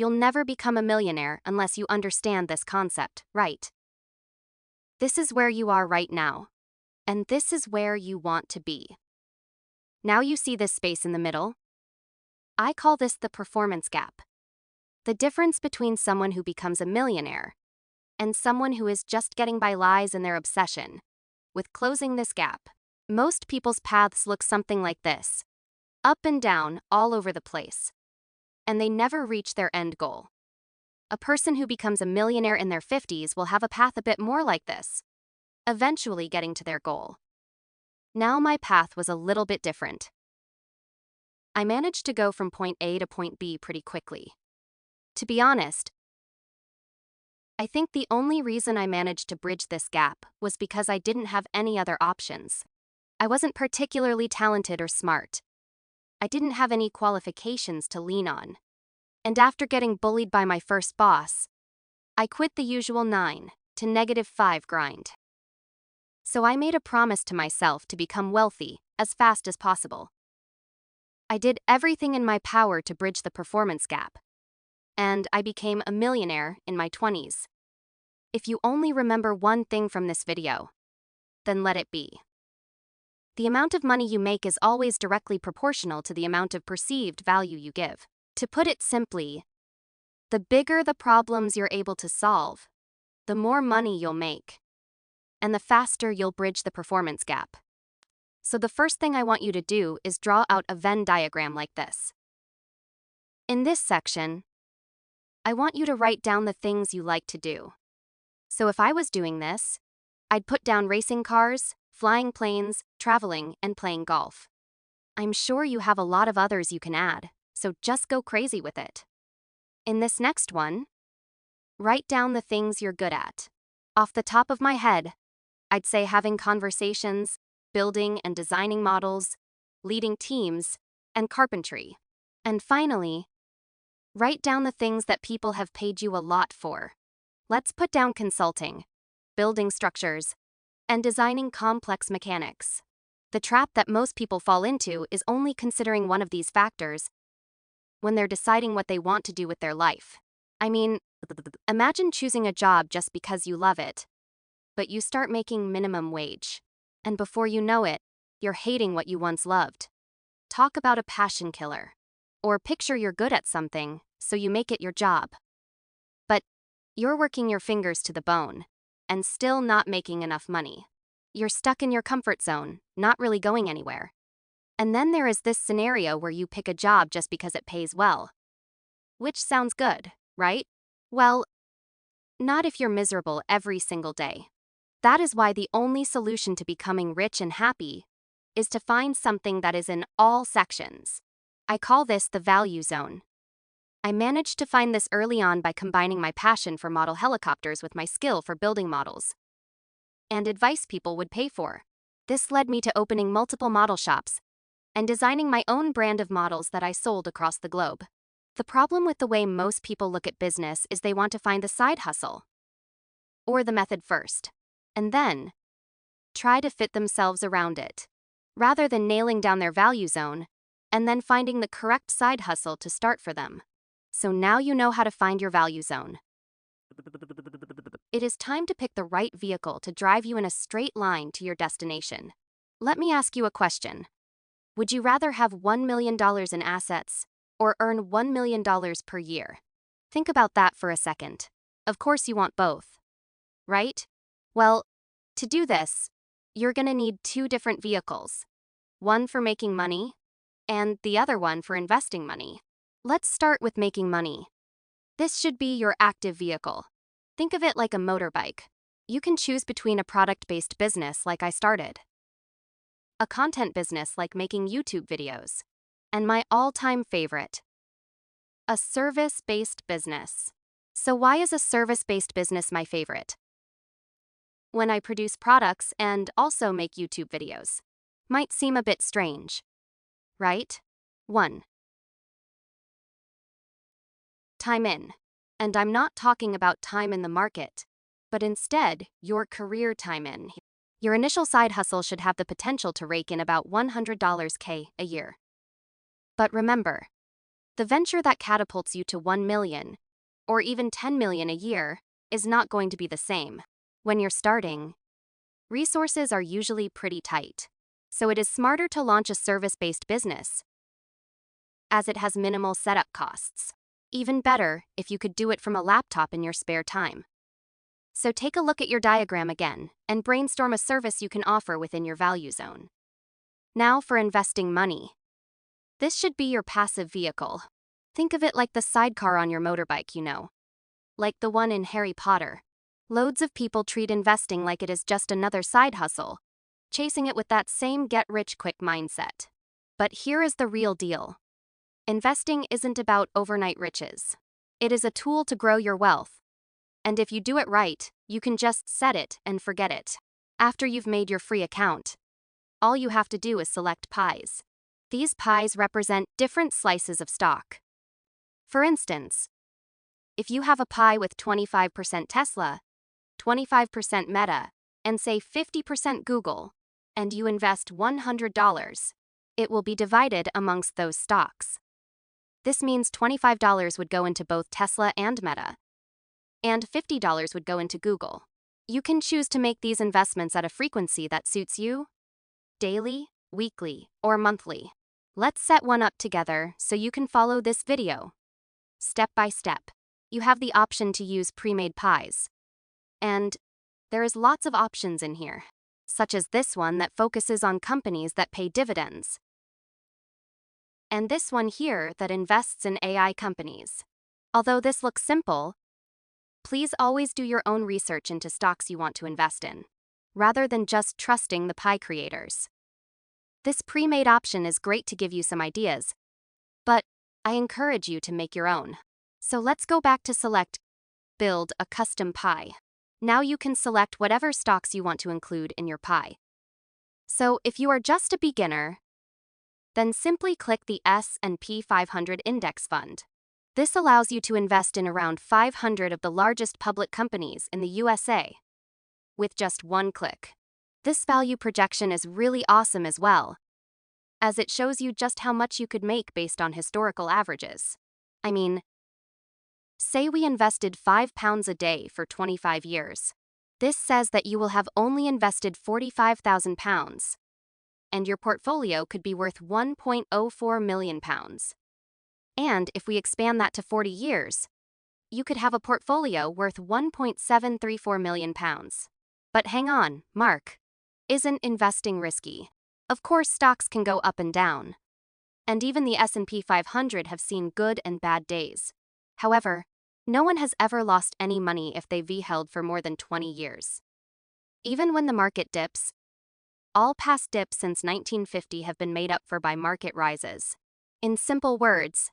you'll never become a millionaire unless you understand this concept, right? This is where you are right now, and this is where you want to be. Now you see this space in the middle? I call this the performance gap. The difference between someone who becomes a millionaire and someone who is just getting by lies in their obsession with closing this gap. Most people's paths look something like this: up and down, all over the place. And they never reach their end goal. A person who becomes a millionaire in their 50s will have a path a bit more like this, eventually getting to their goal. Now my path was a little bit different. I managed to go from point A to point B pretty quickly. To be honest, I think the only reason I managed to bridge this gap was because I didn't have any other options. I wasn't particularly talented or smart. I didn't have any qualifications to lean on. And after getting bullied by my first boss, I quit the usual 9 to -5 grind. So I made a promise to myself to become wealthy as fast as possible. I did everything in my power to bridge the performance gap, and I became a millionaire in my 20s. If you only remember one thing from this video, then let it be. The amount of money you make is always directly proportional to the amount of perceived value you give. To put it simply, the bigger the problems you're able to solve, the more money you'll make, and the faster you'll bridge the performance gap. So the first thing I want you to do is draw out a Venn diagram like this. In this section, I want you to write down the things you like to do. So if I was doing this, I'd put down racing cars, flying planes, traveling, and playing golf. I'm sure you have a lot of others you can add, so just go crazy with it. In this next one, write down the things you're good at. Off the top of my head, I'd say having conversations, building and designing models, leading teams, and carpentry. And finally, write down the things that people have paid you a lot for. Let's put down consulting, building structures, and designing complex mechanics. The trap that most people fall into is only considering one of these factors when they're deciding what they want to do with their life. I mean, imagine choosing a job just because you love it, but you start making minimum wage. And before you know it, you're hating what you once loved. Talk about a passion killer. Or picture you're good at something, so you make it your job. But you're working your fingers to the bone, and still not making enough money. You're stuck in your comfort zone, not really going anywhere. And then there is this scenario where you pick a job just because it pays well. Which sounds good, right? Well, not if you're miserable every single day. That is why the only solution to becoming rich and happy is to find something that is in all sections. I call this the value zone. I managed to find this early on by combining my passion for model helicopters with my skill for building models and advice people would pay for. This led me to opening multiple model shops and designing my own brand of models that I sold across the globe. The problem with the way most people look at business is they want to find the side hustle or the method first, and then try to fit themselves around it, rather than nailing down their value zone and then finding the correct side hustle to start for them. So now you know how to find your value zone. It is time to pick the right vehicle to drive you in a straight line to your destination. Let me ask you a question. Would you rather have $1 million in assets or earn $1 million per year? Think about that for a second. Of course you want both, right? Well, to do this, you're gonna need 2 different vehicles. One for making money, and the other one for investing money. Let's start with making money. This should be your active vehicle. Think of it like a motorbike. You can choose between a product-based business like I started, a content business like making YouTube videos, and my all-time favorite, a service-based business. So why is a service-based business my favorite? When I produce products and also make YouTube videos. Might seem a bit strange, right? 1. Time in. And I'm not talking about time in the market, but instead, your career time in. Your initial side hustle should have the potential to rake in about $100K a year. But remember, the venture that catapults you to 1 million, or even 10 million a year, is not going to be the same. When you're starting, resources are usually pretty tight. So it is smarter to launch a service-based business, as it has minimal setup costs. Even better if you could do it from a laptop in your spare time. So take a look at your diagram again and brainstorm a service you can offer within your value zone. Now for investing money. This should be your passive vehicle. Think of it like the sidecar on your motorbike, like the one in Harry Potter. Loads of people treat investing like it is just another side hustle, chasing it with that same get-rich-quick mindset. But here is the real deal. Investing isn't about overnight riches. It is a tool to grow your wealth. And if you do it right, you can just set it and forget it. After you've made your free account, all you have to do is select pies. These pies represent different slices of stock. For instance, if you have a pie with 25% Tesla, 25% Meta, and say 50% Google, and you invest $100, it will be divided amongst those stocks. This means $25 would go into both Tesla and Meta, and $50 would go into Google. You can choose to make these investments at a frequency that suits you, daily, weekly, or monthly. Let's set one up together so you can follow this video. Step by step. You have the option to use pre-made pies. And there is lots of options in here, such as this one that focuses on companies that pay dividends, and this one here that invests in AI companies. Although this looks simple, please always do your own research into stocks you want to invest in, rather than just trusting the pie creators. This pre-made option is great to give you some ideas, but I encourage you to make your own. So let's go back to select Build a custom pie. Now you can select whatever stocks you want to include in your pie. So if you are just a beginner, then simply click the S&P 500 Index Fund. This allows you to invest in around 500 of the largest public companies in the USA with just one click. This value projection is really awesome as well, as it shows you just how much you could make based on historical averages. I mean, say we invested £5 a day for 25 years. This says that you will have only invested £45,000, and your portfolio could be worth £1.04 million. And if we expand that to 40 years, you could have a portfolio worth £1.734 million. But hang on, Mark. Isn't investing risky? Of course, stocks can go up and down, and even the S&P 500 have seen good and bad days. However, no one has ever lost any money if they've held for more than 20 years. Even when the market dips, all past dips since 1950 have been made up for by market rises. In simple words,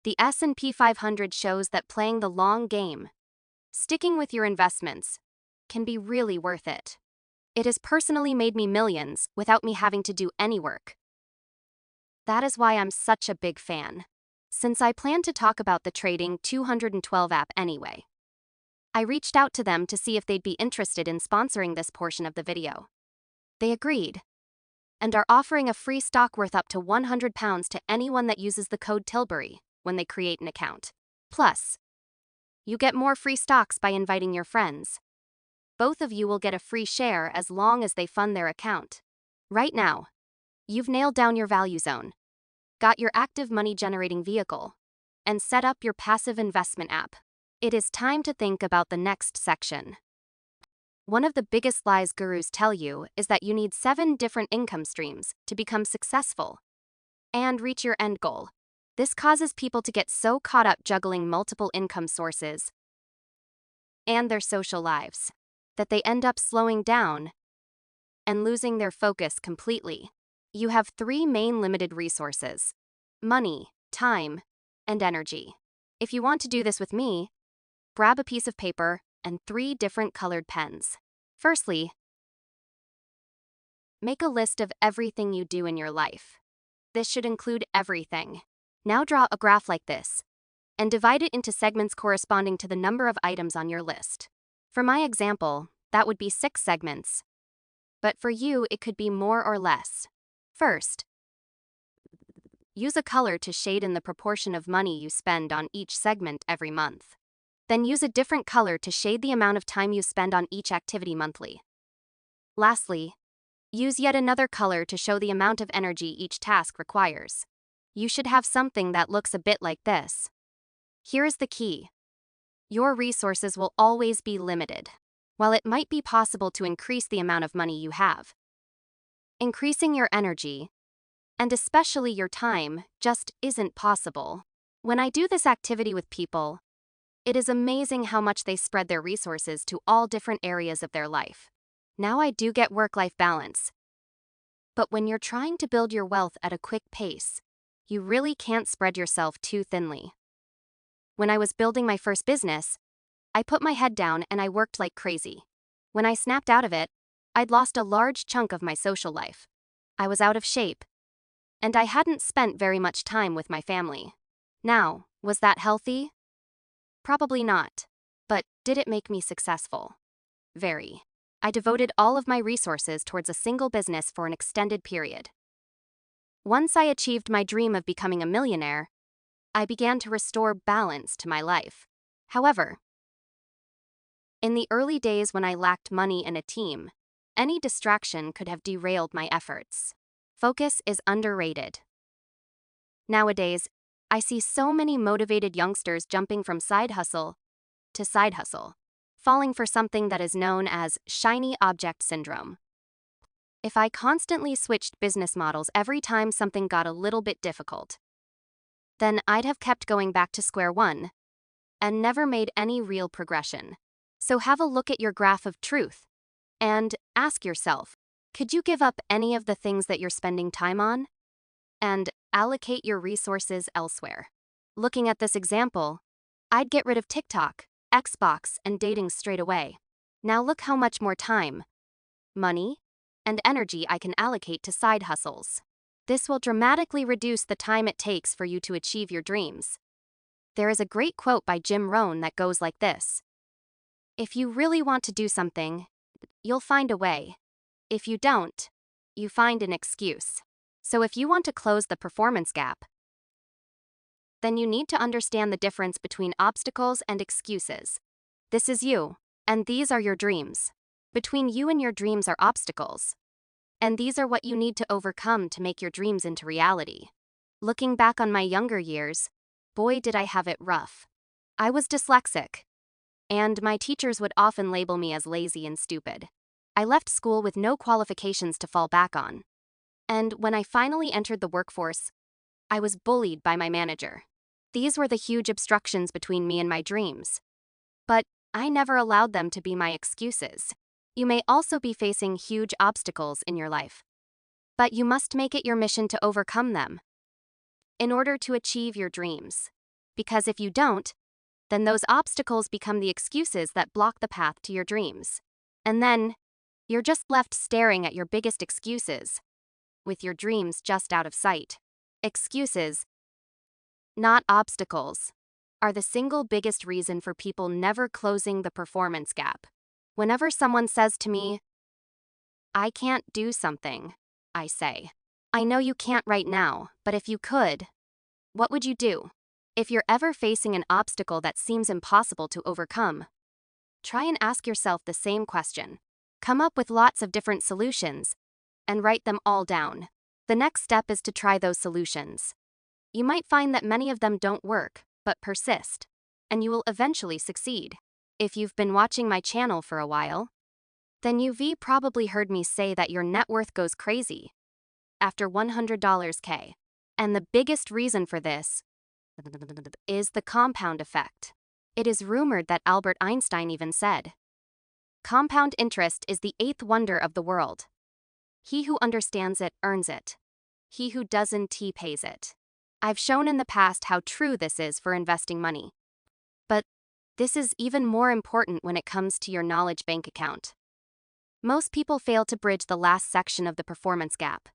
the S&P 500 shows that playing the long game, sticking with your investments, can be really worth it. It has personally made me millions without me having to do any work. That is why I'm such a big fan. Since I plan to talk about the Trading 212 app anyway, I reached out to them to see if they'd be interested in sponsoring this portion of the video. They agreed, and are offering a free stock worth up to £100 to anyone that uses the code Tilbury when they create an account. Plus, you get more free stocks by inviting your friends. Both of you will get a free share as long as they fund their account. Right now, you've nailed down your value zone, got your active money-generating vehicle, and set up your passive investment app. It is time to think about the next section. One of the biggest lies gurus tell you is that you need 7 different income streams to become successful and reach your end goal. This causes people to get so caught up juggling multiple income sources and their social lives that they end up slowing down and losing their focus completely. You have 3 main limited resources: money, time, and energy. If you want to do this with me, grab a piece of paper and 3 different colored pens. Firstly, make a list of everything you do in your life. This should include everything. Now draw a graph like this, and divide it into segments corresponding to the number of items on your list. For my example, that would be 6 segments. But for you, it could be more or less. First, use a color to shade in the proportion of money you spend on each segment every month. Then use a different color to shade the amount of time you spend on each activity monthly. Lastly, use yet another color to show the amount of energy each task requires. You should have something that looks a bit like this. Here is the key. Your resources will always be limited. While it might be possible to increase the amount of money you have, increasing your energy, and especially your time, just isn't possible. When I do this activity with people, it is amazing how much they spread their resources to all different areas of their life. Now I do get work-life balance. But when you're trying to build your wealth at a quick pace, you really can't spread yourself too thinly. When I was building my first business, I put my head down and I worked like crazy. When I snapped out of it, I'd lost a large chunk of my social life. I was out of shape, and I hadn't spent very much time with my family. Now, was that healthy? Probably not. But did it make me successful? Very. I devoted all of my resources towards a single business for an extended period. Once I achieved my dream of becoming a millionaire, I began to restore balance to my life. However, in the early days when I lacked money and a team, any distraction could have derailed my efforts. Focus is underrated. Nowadays, I see so many motivated youngsters jumping from side hustle to side hustle, falling for something that is known as shiny object syndrome. If I constantly switched business models every time something got a little bit difficult, then I'd have kept going back to square one and never made any real progression. So have a look at your graph of truth and ask yourself, could you give up any of the things that you're spending time on and allocate your resources elsewhere? Looking at this example, I'd get rid of TikTok, Xbox, and dating straight away. Now look how much more time, money, and energy I can allocate to side hustles. This will dramatically reduce the time it takes for you to achieve your dreams. There is a great quote by Jim Rohn that goes like this: if you really want to do something, you'll find a way. If you don't, you find an excuse. So if you want to close the performance gap, then you need to understand the difference between obstacles and excuses. This is you, and these are your dreams. Between you and your dreams are obstacles, and these are what you need to overcome to make your dreams into reality. Looking back on my younger years, boy did I have it rough. I was dyslexic, and my teachers would often label me as lazy and stupid. I left school with no qualifications to fall back on. And when I finally entered the workforce, I was bullied by my manager. These were the huge obstructions between me and my dreams. But I never allowed them to be my excuses. You may also be facing huge obstacles in your life, but you must make it your mission to overcome them in order to achieve your dreams. Because if you don't, then those obstacles become the excuses that block the path to your dreams. And then, you're just left staring at your biggest excuses, with your dreams just out of sight. Excuses, not obstacles, are the single biggest reason for people never closing the performance gap. Whenever someone says to me, I can't do something, I say, I know you can't right now, but if you could, what would you do? If you're ever facing an obstacle that seems impossible to overcome, try and ask yourself the same question. Come up with lots of different solutions and write them all down. The next step is to try those solutions. You might find that many of them don't work, but persist, and you will eventually succeed. If you've been watching my channel for a while, then you've probably heard me say that your net worth goes crazy after $100K. And the biggest reason for this is the compound effect. It is rumored that Albert Einstein even said, compound interest is the eighth wonder of the world. He who understands it earns it. He who doesn't, he pays it. I've shown in the past how true this is for investing money. But this is even more important when it comes to your knowledge bank account. Most people fail to bridge the last section of the performance gap,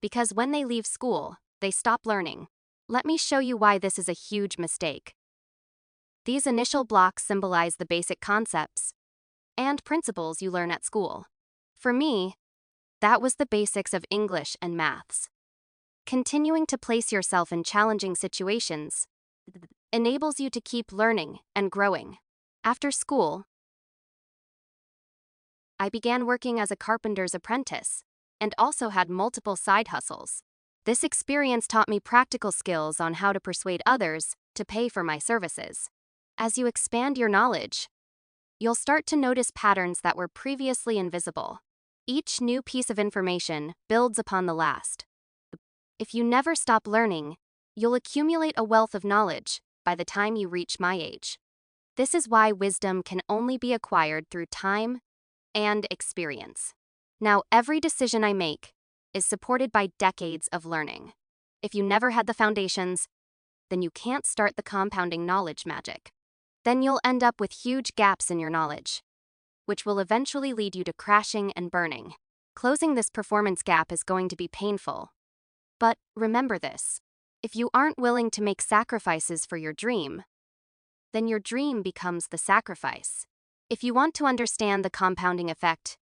because when they leave school, they stop learning. Let me show you why this is a huge mistake. These initial blocks symbolize the basic concepts and principles you learn at school. For me, that was the basics of English and maths. Continuing to place yourself in challenging situations enables you to keep learning and growing. After school, I began working as a carpenter's apprentice and also had multiple side hustles. This experience taught me practical skills on how to persuade others to pay for my services. As you expand your knowledge, you'll start to notice patterns that were previously invisible. Each new piece of information builds upon the last. If you never stop learning, you'll accumulate a wealth of knowledge by the time you reach my age. This is why wisdom can only be acquired through time and experience. Now, every decision I make is supported by decades of learning. If you never had the foundations, then you can't start the compounding knowledge magic. Then you'll end up with huge gaps in your knowledge, which will eventually lead you to crashing and burning. Closing this performance gap is going to be painful. But remember this: if you aren't willing to make sacrifices for your dream, then your dream becomes the sacrifice. If you want to understand the compounding effect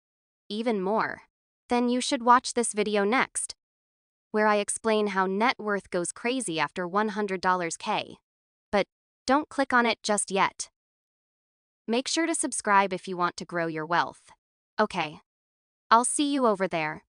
even more, then you should watch this video next, where I explain how net worth goes crazy after $100K. But don't click on it just yet. Make sure to subscribe if you want to grow your wealth. Okay, I'll see you over there.